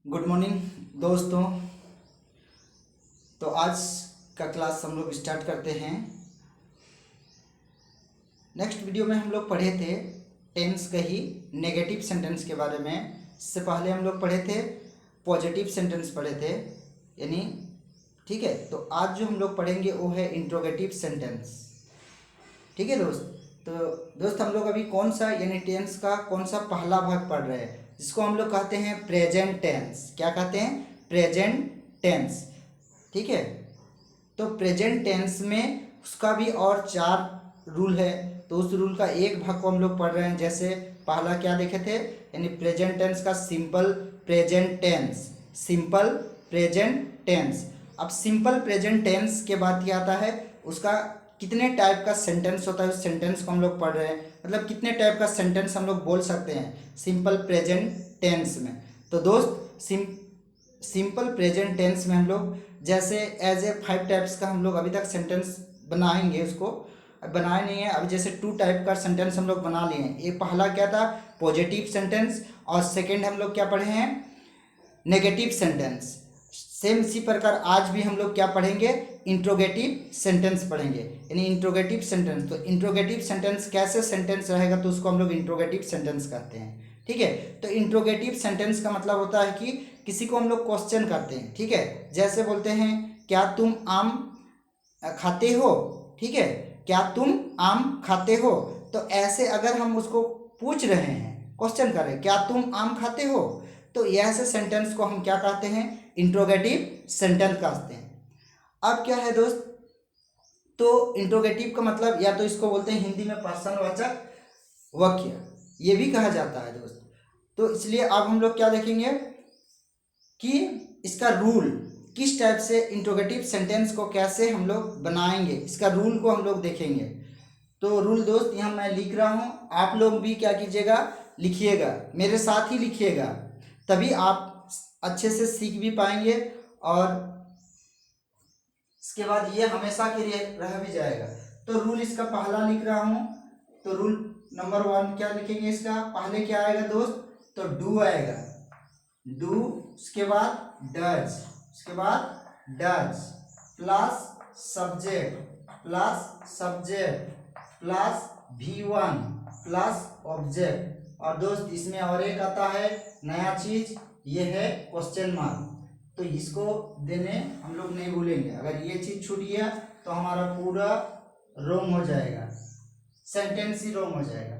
Good morning दोस्तों। तो आज का क्लास हम लोग स्टार्ट करते हैं। नेक्स्ट वीडियो में हम लोग पढ़े थे टेंस का ही नेगेटिव सेंटेंस के बारे में। इससे पहले हम लोग पढ़े थे पॉजिटिव सेंटेंस पढ़े थे, यानी ठीक है। तो आज जो हम लोग पढ़ेंगे वो है इंट्रोगेटिव सेंटेंस। ठीक है दोस्त। तो दोस्त हम लोग अभी कौन सा यानी टेंस का कौन सा पहला भाग पढ़ रहे हैं, जिसको हम लोग कहते हैं प्रेजेंट टेंस। क्या कहते हैं? Present tense. ठीक है। तो प्रेजेंट टेंस में उसका भी और 4 रूल है। तो उस रूल का एक भाग को हम लोग पढ़ रहे हैं। जैसे पहला क्या देखे थे, यानी प्रेजेंट टेंस का simple present tense. Simple present tense. अब सिंपल प्रेजेंट टेंस के बाद क्या आता है, उसका कितने टाइप का सेंटेंस होता है, उस सेंटेंस को हम लोग पढ़ रहे हैं। मतलब कितने टाइप का सेंटेंस हम लोग बोल सकते हैं सिंपल प्रेजेंट टेंस में। तो दोस्त सिंपल प्रेजेंट टेंस में हम लोग जैसे एज ए 5 टाइप्स का हम लोग अभी तक सेंटेंस बनाएंगे। उसको बनाए नहीं है अभी। जैसे 2 टाइप का सेंटेंस हम लोग बना लिए हैं। ये पहला क्या था, पॉजिटिव सेंटेंस, और सेकंड हम लोग क्या पढ़े हैं, नेगेटिव सेंटेंस। सेम इसी प्रकार आज भी हम लोग क्या पढ़ेंगे, इंट्रोगेटिव सेंटेंस पढ़ेंगे। यानी इंट्रोगेटिव सेंटेंस, तो इंट्रोगेटिव सेंटेंस कैसे सेंटेंस रहेगा, तो उसको हम लोग इंट्रोगेटिव सेंटेंस कहते हैं। ठीक है। तो इंट्रोगेटिव सेंटेंस का मतलब होता है कि किसी को हम लोग क्वेश्चन करते हैं। ठीक है। जैसे बोलते हैं, क्या तुम आम खाते हो? ठीक है, क्या तुम आम खाते हो? तो ऐसे अगर हम उसको पूछ रहे हैं, क्वेश्चन कर रहे हैं, क्या तुम आम खाते हो, तो ऐसे सेंटेंस को हम क्या कहते हैं, इंट्रोगेटिव सेंटेंस कहते हैं। अब क्या है दोस्त, तो इंट्रोगेटिव का मतलब या तो इसको बोलते हैं हिंदी में प्रश्नवाचक वाक्य, ये भी कहा जाता है दोस्त। तो इसलिए अब हम लोग क्या देखेंगे कि इसका रूल किस टाइप से इंट्रोगेटिव सेंटेंस को कैसे हम लोग बनाएंगे, इसका रूल को हम लोग देखेंगे। तो रूल दोस्त यहाँ मैं लिख रहा हूँ, आप लोग भी क्या कीजिएगा, लिखिएगा, मेरे साथ ही लिखिएगा, तभी आप अच्छे से सीख भी पाएंगे और इसके बाद ये हमेशा के लिए रह भी जाएगा। तो रूल इसका पहला लिख रहा हूँ। तो रूल नंबर 1 क्या लिखेंगे, इसका पहले क्या आएगा दोस्त, तो डू आएगा। डू, उसके बाद डज, उसके बाद does plus subject plus V1 plus object. और दोस्त इसमें और एक आता है नया चीज, ये है क्वेश्चन मार्क। तो इसको देने हम लोग नहीं भूलेंगे। अगर ये चीज छूट गया तो हमारा पूरा रोंग हो जाएगा, सेंटेंस ही रोंग हो जाएगा।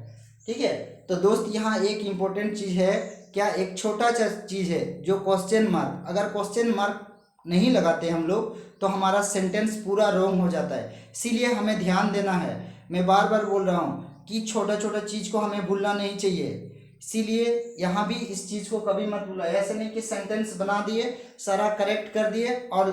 ठीक है। तो दोस्त यहाँ एक इम्पोर्टेंट चीज है, क्या, एक छोटा सा चीज है जो क्वेश्चन मार्क। अगर क्वेश्चन मार्क नहीं लगाते हम लोग तो हमारा सेंटेंस पूरा रोंग हो जाता है। इसीलिए हमें ध्यान देना है। मैं बार बार बोल रहा हूँ कि छोटा छोटा चीज को हमें भूलना नहीं चाहिए। इसीलिए यहाँ भी इस चीज को कभी मत भूला। ऐसे नहीं कि सेंटेंस बना दिए, सारा करेक्ट कर दिए और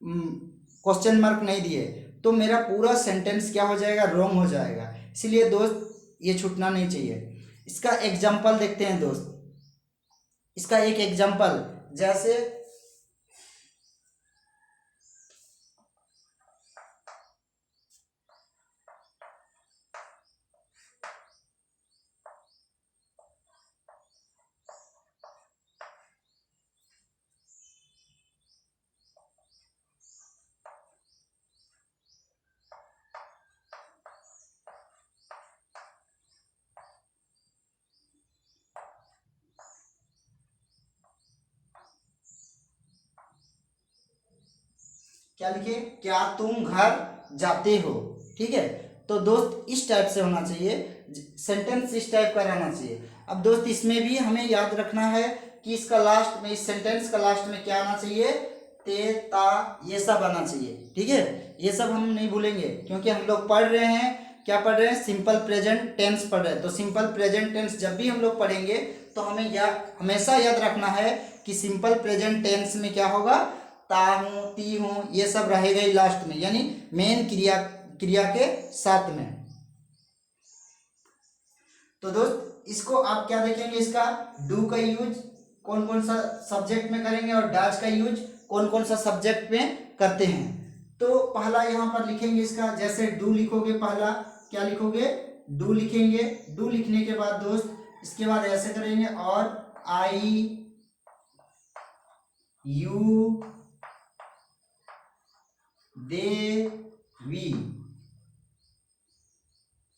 क्वेश्चन मार्क नहीं दिए, तो मेरा पूरा सेंटेंस क्या हो जाएगा, रॉन्ग हो जाएगा। इसीलिए दोस्त ये छूटना नहीं चाहिए। इसका एग्जाम्पल देखते हैं दोस्त। इसका एक एग्जाम्पल, जैसे क्या लिखे, क्या तुम घर जाते हो? ठीक है। तो दोस्त इस टाइप से होना चाहिए, सेंटेंस इस टाइप का रहना चाहिए। अब दोस्त इसमें भी हमें याद रखना है कि इसका लास्ट में, इस सेंटेंस का लास्ट में क्या आना चाहिए, ते ता ये सब आना चाहिए। ठीक है। ये सब हम नहीं भूलेंगे, क्योंकि हम लोग पढ़ रहे हैं, क्या पढ़ रहे हैं, सिंपल प्रेजेंट टेंस पढ़ रहे हैं। तो सिंपल प्रेजेंट टेंस जब भी हम लोग पढ़ेंगे तो हमें हमेशा याद रखना है कि सिंपल प्रेजेंट टेंस में क्या होगा, ता हूँ, ती हूँ, ये सब रहेगा ही लास्ट में, यानी मेन क्रिया के साथ में। तो दोस्त इसको आप क्या देखेंगे, इसका डू का यूज कौन कौन सा सब्जेक्ट में करेंगे और डज का यूज कौन कौन सा सब्जेक्ट में करते हैं। तो पहला यहाँ पर लिखेंगे इसका, जैसे डू लिखोगे, पहला क्या लिखोगे, डू लिखेंगे। डू लिखने के बाद दोस्त इसके बाद ऐसे करेंगे, और आई यू, दे, वी।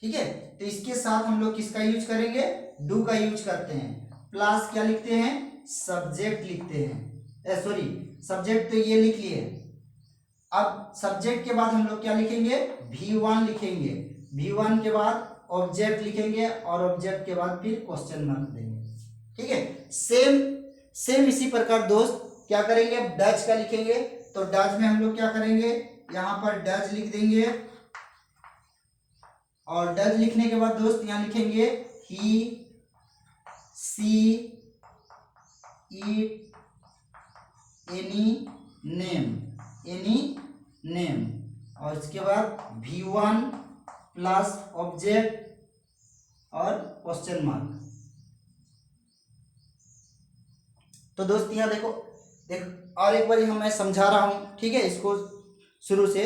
ठीक है, तो इसके साथ हम लोग किसका यूज करेंगे, डू का यूज करते हैं। प्लस क्या लिखते हैं, सब्जेक्ट लिखते हैं, सॉरी सब्जेक्ट तो ये लिख लिए। अब सब्जेक्ट के बाद हम लोग क्या लिखेंगे, V1 लिखेंगे। V1 के बाद ऑब्जेक्ट लिखेंगे और ऑब्जेक्ट के बाद फिर क्वेश्चन मार्क देंगे। ठीक है, सेम सेम इसी प्रकार दोस्त क्या करेंगे, अब डज का लिखेंगे। तो डज में हम लोग क्या करेंगे, यहाँ पर डज लिख देंगे और डज लिखने के बाद दोस्त यहाँ लिखेंगे ही, सी, इट, एनी नेम और इसके बाद V1 प्लस ऑब्जेक्ट और क्वेश्चन मार्क। तो दोस्त यहाँ देखो और एक बार मैं समझा रहा हूं, ठीक है, इसको शुरू से।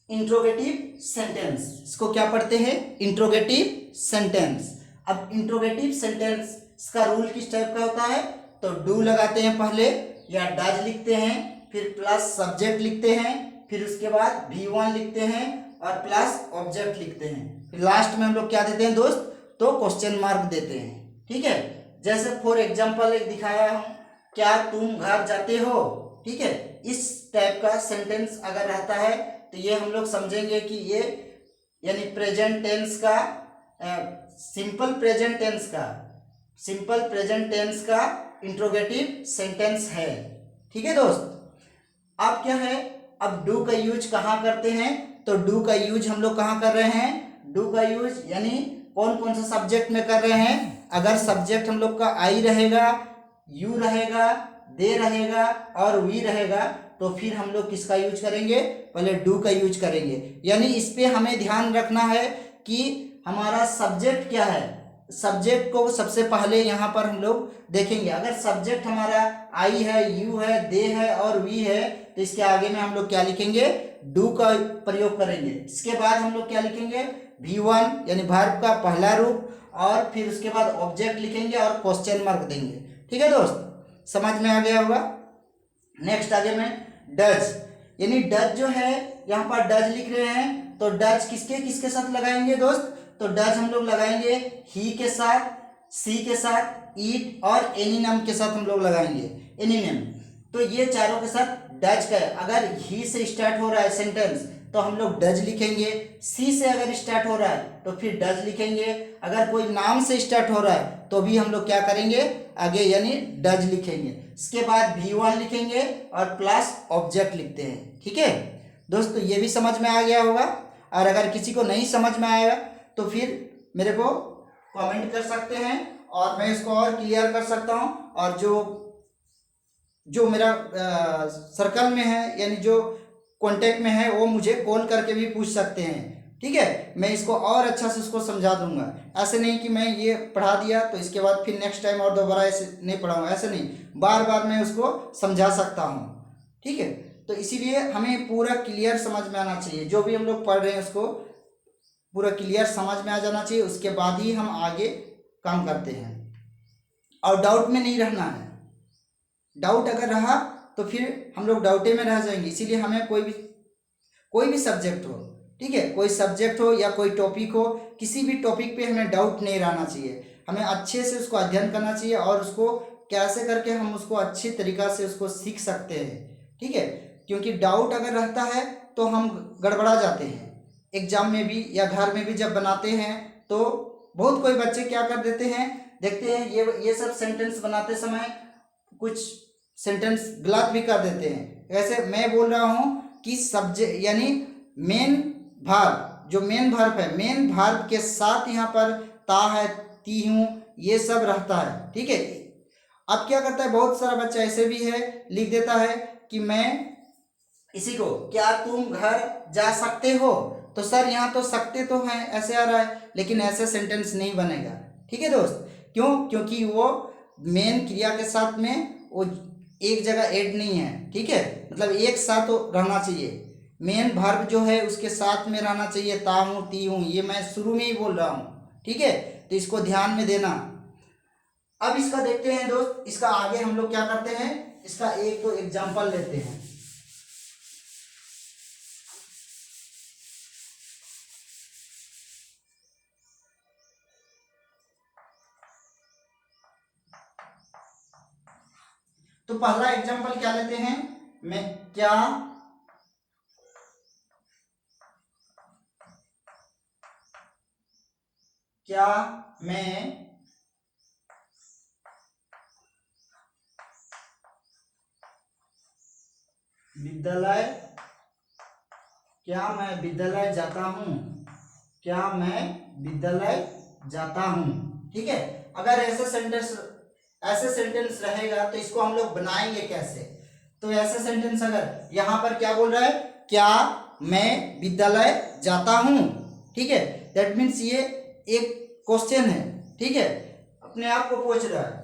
इंट्रोगेटिव सेंटेंस, इसको क्या पढ़ते हैं, इंट्रोगेटिव सेंटेंस। अब इंट्रोगेटिव सेंटेंस का रूल किस टाइप का होता है, तो डू लगाते हैं पहले या डज लिखते हैं, फिर प्लस सब्जेक्ट लिखते हैं, फिर उसके बाद V1 लिखते हैं और प्लस ऑब्जेक्ट लिखते हैं, फिर लास्ट में हम लोग क्या देते हैं दोस्त, तो क्वेश्चन मार्क देते हैं। ठीक है, जैसे फॉर एग्जांपल एक दिखाया हूं, क्या तुम घर जाते हो। ठीक है, इस टाइप का सेंटेंस अगर रहता है तो ये हम लोग समझेंगे कि ये यानी प्रेजेंट टेंस का सिंपल प्रेजेंट टेंस का इंट्रोगेटिव सेंटेंस है। ठीक है दोस्त, अब क्या है, अब डू का यूज कहाँ करते हैं, तो डू का यूज हम लोग कहाँ कर रहे हैं, डू का यूज यानी कौन कौन सा सब्जेक्ट में कर रहे हैं। अगर सब्जेक्ट हम लोग का आई रहेगा, यू रहेगा, दे रहेगा और वी रहेगा तो फिर हम लोग किसका यूज करेंगे, पहले डू का यूज करेंगे। यानी इस पे हमें ध्यान रखना है कि हमारा सब्जेक्ट क्या है, सब्जेक्ट को सबसे पहले यहाँ पर हम लोग देखेंगे। अगर सब्जेक्ट हमारा आई है, यू है, दे है और वी है तो इसके आगे में हम लोग क्या लिखेंगे, डू का प्रयोग करेंगे। इसके बाद हम लोग क्या लिखेंगे, V1 यानी वर्ब का पहला रूप और फिर उसके बाद ऑब्जेक्ट लिखेंगे और क्वेश्चन मार्क देंगे। ठीक है दोस्त, समझ में आ गया होगा। नेक्स्ट आगे में डज, यानी डज जो है यहाँ पर डज लिख रहे हैं तो डज किसके किसके साथ लगाएंगे दोस्त, तो डज हम लोग लगाएंगे ही के साथ, सी के साथ, ईट और एनी नेम के साथ हम लोग लगाएंगे, एनी नेम। तो ये चारों के साथ डज का है। अगर ही से स्टार्ट हो रहा है सेंटेंस तो हम लोग डज लिखेंगे, सी से अगर स्टार्ट हो रहा है तो फिर डज लिखेंगे, अगर कोई नाम से स्टार्ट हो रहा है तो भी हम लोग क्या करेंगे आगे यानी डज लिखेंगे। इसके बाद V1 लिखेंगे और प्लस ऑब्जेक्ट लिखते हैं। ठीक है दोस्तों, ये भी समझ में आ गया होगा। और अगर किसी को नहीं समझ में आएगा तो फिर मेरे को कमेंट कर सकते हैं और मैं इसको और क्लियर कर सकता हूँ। और जो मेरा सर्कल में है यानी जो कांटेक्ट में है वो मुझे कॉल करके भी पूछ सकते हैं। ठीक है, मैं इसको और अच्छा से उसको समझा दूंगा। ऐसे नहीं कि मैं ये पढ़ा दिया तो इसके बाद फिर नेक्स्ट टाइम और दोबारा ऐसे नहीं पढ़ाऊंगा, ऐसे नहीं, बार बार मैं उसको समझा सकता हूँ। ठीक है, तो इसीलिए हमें पूरा क्लियर समझ में आना चाहिए, जो भी हम लोग पढ़ रहे हैं उसको पूरा क्लियर समझ में आ जाना चाहिए, उसके बाद ही हम आगे काम करते हैं। और डाउट में नहीं रहना है, डाउट अगर रहा तो फिर हम लोग डाउटे में रह जाएंगे। इसीलिए हमें कोई भी सब्जेक्ट हो, ठीक है, कोई सब्जेक्ट हो या कोई टॉपिक हो, किसी भी टॉपिक पे हमें डाउट नहीं रहना चाहिए। हमें अच्छे से उसको अध्ययन करना चाहिए और उसको कैसे करके हम उसको अच्छी तरीक़ा से उसको सीख सकते हैं। ठीक है, क्योंकि डाउट अगर रहता है तो हम गड़बड़ा जाते हैं एग्जाम में भी या घर में भी जब बनाते हैं। तो बहुत कोई बच्चे क्या कर देते हैं, देखते हैं ये सब सेंटेंस बनाते समय कुछ सेंटेंस गलत भी कर देते हैं। वैसे मैं बोल रहा हूँ कि सब्जेक्ट यानी मेन भार्ब, जो मेन भार्ब है, मेन भार्ब के साथ यहाँ पर ता है, ती हूँ, ये सब रहता है। ठीक है, अब क्या करता है बहुत सारा बच्चा ऐसे भी है, लिख देता है कि मैं इसी को, क्या तुम घर जा सकते हो, तो सर यहाँ तो सकते तो हैं ऐसे आ रहा है, लेकिन ऐसे सेंटेंस नहीं बनेगा। ठीक है दोस्त, क्यों, क्योंकि वो मेन क्रिया के साथ में वो एक जगह ऐड नहीं है। ठीक है, मतलब एक साथ तो रहना चाहिए, मेन वर्ब जो है उसके साथ में रहना चाहिए, ता हूँ, ती हूँ, ये मैं शुरू में ही बोल रहा हूँ। ठीक है, तो इसको ध्यान में देना। अब इसका देखते हैं दोस्त, इसका आगे हम लोग क्या करते हैं, इसका एक तो एग्जाम्पल लेते हैं। तो पहला एग्जाम्पल क्या लेते हैं, मैं क्या मैं विद्यालय जाता हूँ, क्या मैं विद्यालय जाता हूँ। ठीक है, अगर ऐसे सेंटेंस रहेगा तो इसको हम लोग बनाएंगे कैसे। तो ऐसे सेंटेंस अगर यहाँ पर क्या बोल रहा है, क्या मैं विद्यालय जाता हूँ। ठीक है, दैट मीन्स ये एक क्वेश्चन है। ठीक है, अपने आप को पूछ रहा है।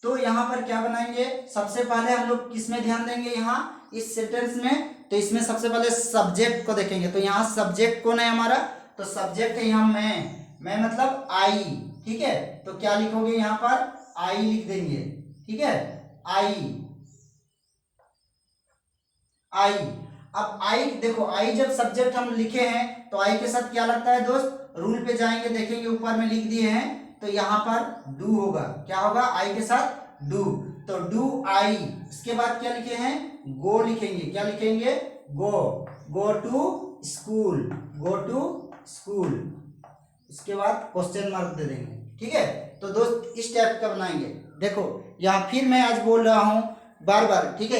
तो यहाँ पर क्या बनाएंगे, सबसे पहले हम लोग किस में ध्यान देंगे, यहाँ इस सेंटेंस में। तो इसमें सबसे पहले सब्जेक्ट को देखेंगे। तो यहाँ सब्जेक्ट कौन है हमारा, तो सब्जेक्ट है यहाँ मैं मतलब आई। ठीक है, तो क्या लिखोगे यहाँ पर, आई लिख देंगे। ठीक है, आई। अब आई देखो, आई जब सब्जेक्ट हम लिखे हैं तो आई के साथ क्या लगता है दोस्त, रूल पे जाएंगे, देखेंगे ऊपर में लिख दिए हैं, तो यहाँ पर डू होगा। क्या होगा, आई के साथ डू। तो डू आई, इसके बाद क्या लिखे हैं, गो लिखेंगे। क्या लिखेंगे, गो टू स्कूल, इसके बाद क्वेश्चन मार्क दे देंगे। ठीक है, तो दोस्त इस टाइप का बनाएंगे। देखो यहाँ फिर मैं आज बोल रहा हूँ बार बार। ठीक है,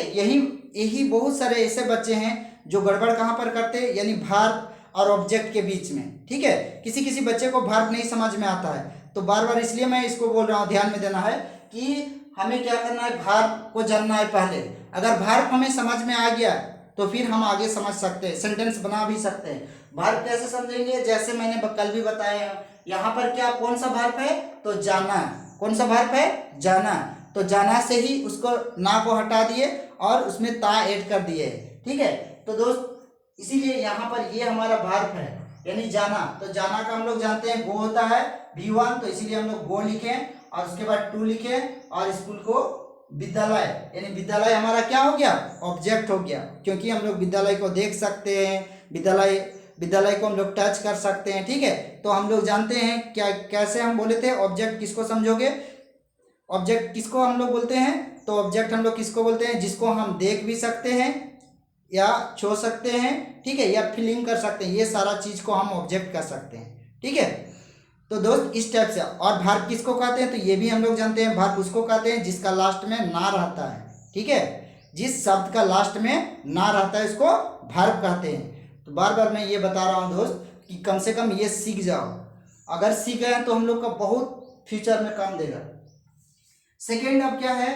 यही बहुत सारे ऐसे बच्चे हैं जो गड़बड़ कहाँ पर करते हैं, यानी भार्ब और ऑब्जेक्ट के बीच में। ठीक है, किसी बच्चे को भार्ब नहीं समझ में आता है, तो बार बार इसलिए मैं इसको बोल रहा हूँ, ध्यान में देना है कि हमें क्या करना है, भार्ब को जानना है पहले। अगर भार्ब हमें समझ में आ गया तो फिर हम आगे समझ सकते हैं, सेंटेंस बना भी सकते हैं। भार्ब कैसे समझेंगे, जैसे मैंने कल भी बताया, यहाँ पर क्या कौन सा भार्ब है, तो जाना। कौन सा भार्ब है, जाना। तो जाना से ही उसको ना को हटा दिए और उसमें ता ऐड कर दिए। ठीक है, तो दोस्त इसीलिए यहाँ पर ये हमारा भार्ब है, यानी जाना। तो जाना का हम लोग जानते हैं गो होता है V1, तो इसीलिए हम लोग गो लिखे और उसके बाद टू लिखे और स्कूल को विद्यालय, यानी विद्यालय हमारा क्या हो गया, ऑब्जेक्ट हो गया, क्योंकि हम लोग विद्यालय को देख सकते हैं, विद्यालय को हम लोग टच कर सकते हैं। ठीक है, तो हम लोग जानते हैं क्या, कैसे हम बोले थे, ऑब्जेक्ट किसको समझोगे, ऑब्जेक्ट किसको हम लोग बोलते हैं, तो ऑब्जेक्ट हम लोग किसको बोलते हैं, जिसको हम देख भी सकते हैं या छू सकते हैं। ठीक है, या फीलिंग कर सकते हैं, ये सारा चीज को हम ऑब्जेक्ट कर सकते हैं। ठीक है, तो दोस्त इस टाइप से। और भार्ब किसको कहते हैं, तो ये भी हम लोग जानते हैं, भार्ब उसको कहते हैं जिसका लास्ट में ना रहता है। ठीक है, जिस शब्द का लास्ट में ना रहता है उसको भार्ब कहते हैं। तो बार बार मैं ये बता रहा हूँ दोस्त कि कम से कम ये सीख जाओ। अगर सीख गए तो हम लोग का बहुत फ्यूचर में काम देगा। सेकेंड अब क्या है,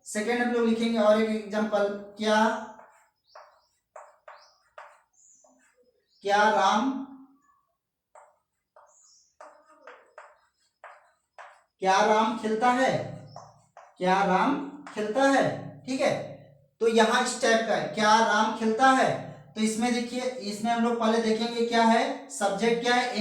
सेकेंड हम लोग लिखेंगे और एक एग्जांपल, क्या राम खेलता है, क्या राम खेलता है। ठीक है, तो यहाँ इस टाइप का है, क्या राम खेलता है। तो इसमें देखिए, इसमें हम लोग पहले देखेंगे क्या है, सब्जेक्ट क्या है,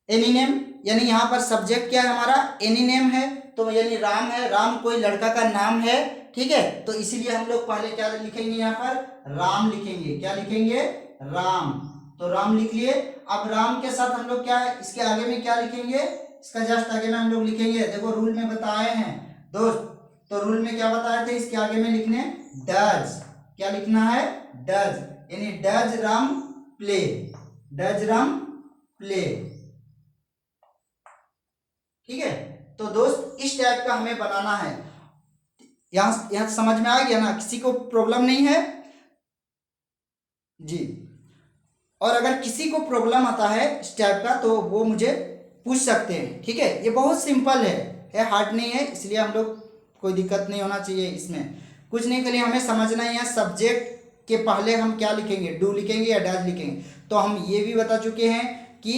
एनीनेम, यानी यहाँ पर सब्जेक्ट क्या है हमारा, एनीनेम है, तो यानी राम है, राम कोई लड़का का नाम है। ठीक है, तो इसीलिए हम लोग पहले क्या लिखेंगे, यहाँ पर राम लिखेंगे। क्या लिखेंगे, राम। तो राम लिख लिए। अब राम के साथ हम लोग क्या, इसके आगे में क्या लिखेंगे, इसका जस्ट आगे में हम लोग लिखेंगे, देखो रूल में बताए हैं दोस्त। तो रूल में क्या बताए थे, इसके आगे में लिखने डज। क्या लिखना है, डज, यानी does Ram play, does Ram play. ठीक है, तो दोस्त इस टाइप का हमें बनाना है। यहाँ समझ में आ गया ना, किसी को प्रॉब्लम नहीं है जी। और अगर किसी को प्रॉब्लम आता है इस टाइप का तो वो मुझे पूछ सकते हैं। ठीक है, ये बहुत सिंपल है, हार्ड नहीं है, इसलिए हम लोग कोई दिक्कत नहीं होना चाहिए इसमें। कुछ नहीं, करिए हमें समझना ही है सब्जेक्ट के पहले हम क्या लिखेंगे, डू लिखेंगे या डज लिखेंगे। तो हम ये भी बता चुके हैं कि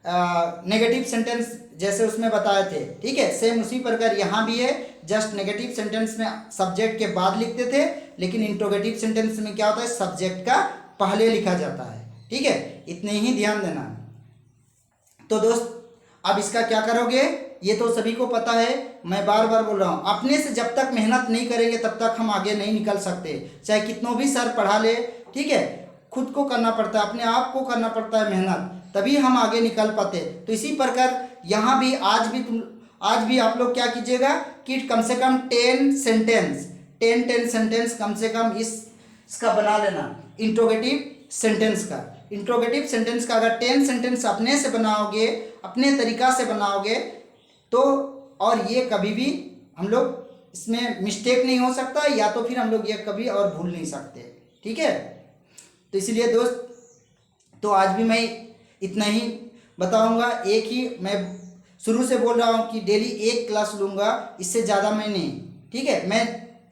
नेगेटिव सेंटेंस जैसे उसमें बताए थे। ठीक है, सेम उसी प्रकार यहाँ भी है, जस्ट नेगेटिव सेंटेंस में सब्जेक्ट के बाद लिखते थे, लेकिन इंट्रोगेटिव सेंटेंस में क्या होता है, सब्जेक्ट का पहले लिखा जाता है। ठीक है, इतने ही ध्यान देना। तो दोस्त अब इसका क्या करोगे, ये तो सभी को पता है, मैं बार बार बोल रहा हूँ, अपने से जब तक मेहनत नहीं करेंगे तब तक हम आगे नहीं निकल सकते। चाहे कितनों भी सर पढ़ा ले, ठीक है, खुद को करना पड़ता है, अपने आप को करना पड़ता है मेहनत, तभी हम आगे निकल पाते। तो इसी प्रकार यहाँ भी आज भी आप लोग क्या कीजिएगा कि कम से कम 10 सेंटेंस कम से कम इसका बना लेना, इंट्रोगेटिव सेंटेंस का अगर 10 सेंटेंस अपने से बनाओगे, अपने तरीका से बनाओगे तो, और ये कभी भी हम लोग इसमें मिस्टेक नहीं हो सकता, या तो फिर हम लोग ये कभी और भूल नहीं सकते, ठीक है। तो इसलिए दोस्त, तो आज भी मैं इतना ही बताऊंगा, एक ही मैं शुरू से बोल रहा हूँ कि डेली एक क्लास लूँगा, इससे ज़्यादा मैं नहीं, ठीक है। मैं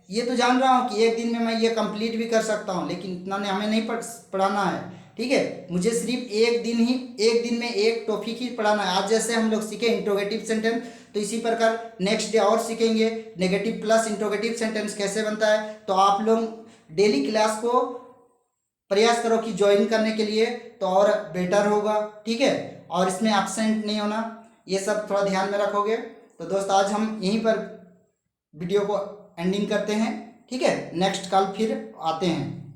ये तो जान रहा हूँ कि एक दिन में मैं ये कंप्लीट भी कर सकता हूँ, लेकिन इतना ने हमें नहीं पढ़ाना है, ठीक है। मुझे सिर्फ एक दिन में एक टॉपिक ही पढ़ाना है। आज जैसे हम लोग सीखे इंट्रोगेटिव सेंटेंस, तो इसी प्रकार नेक्स्ट डे और सीखेंगे नेगेटिव प्लस इंट्रोगेटिव सेंटेंस कैसे बनता है। तो आप लोग डेली क्लास को प्रयास करो कि ज्वाइन करने के लिए, तो और बेटर होगा, ठीक है। और इसमें एब्सेंट नहीं होना, ये सब थोड़ा ध्यान में रखोगे। तो दोस्त आज हम यहीं पर वीडियो को एंडिंग करते हैं, ठीक है। नेक्स्ट कल फिर आते हैं।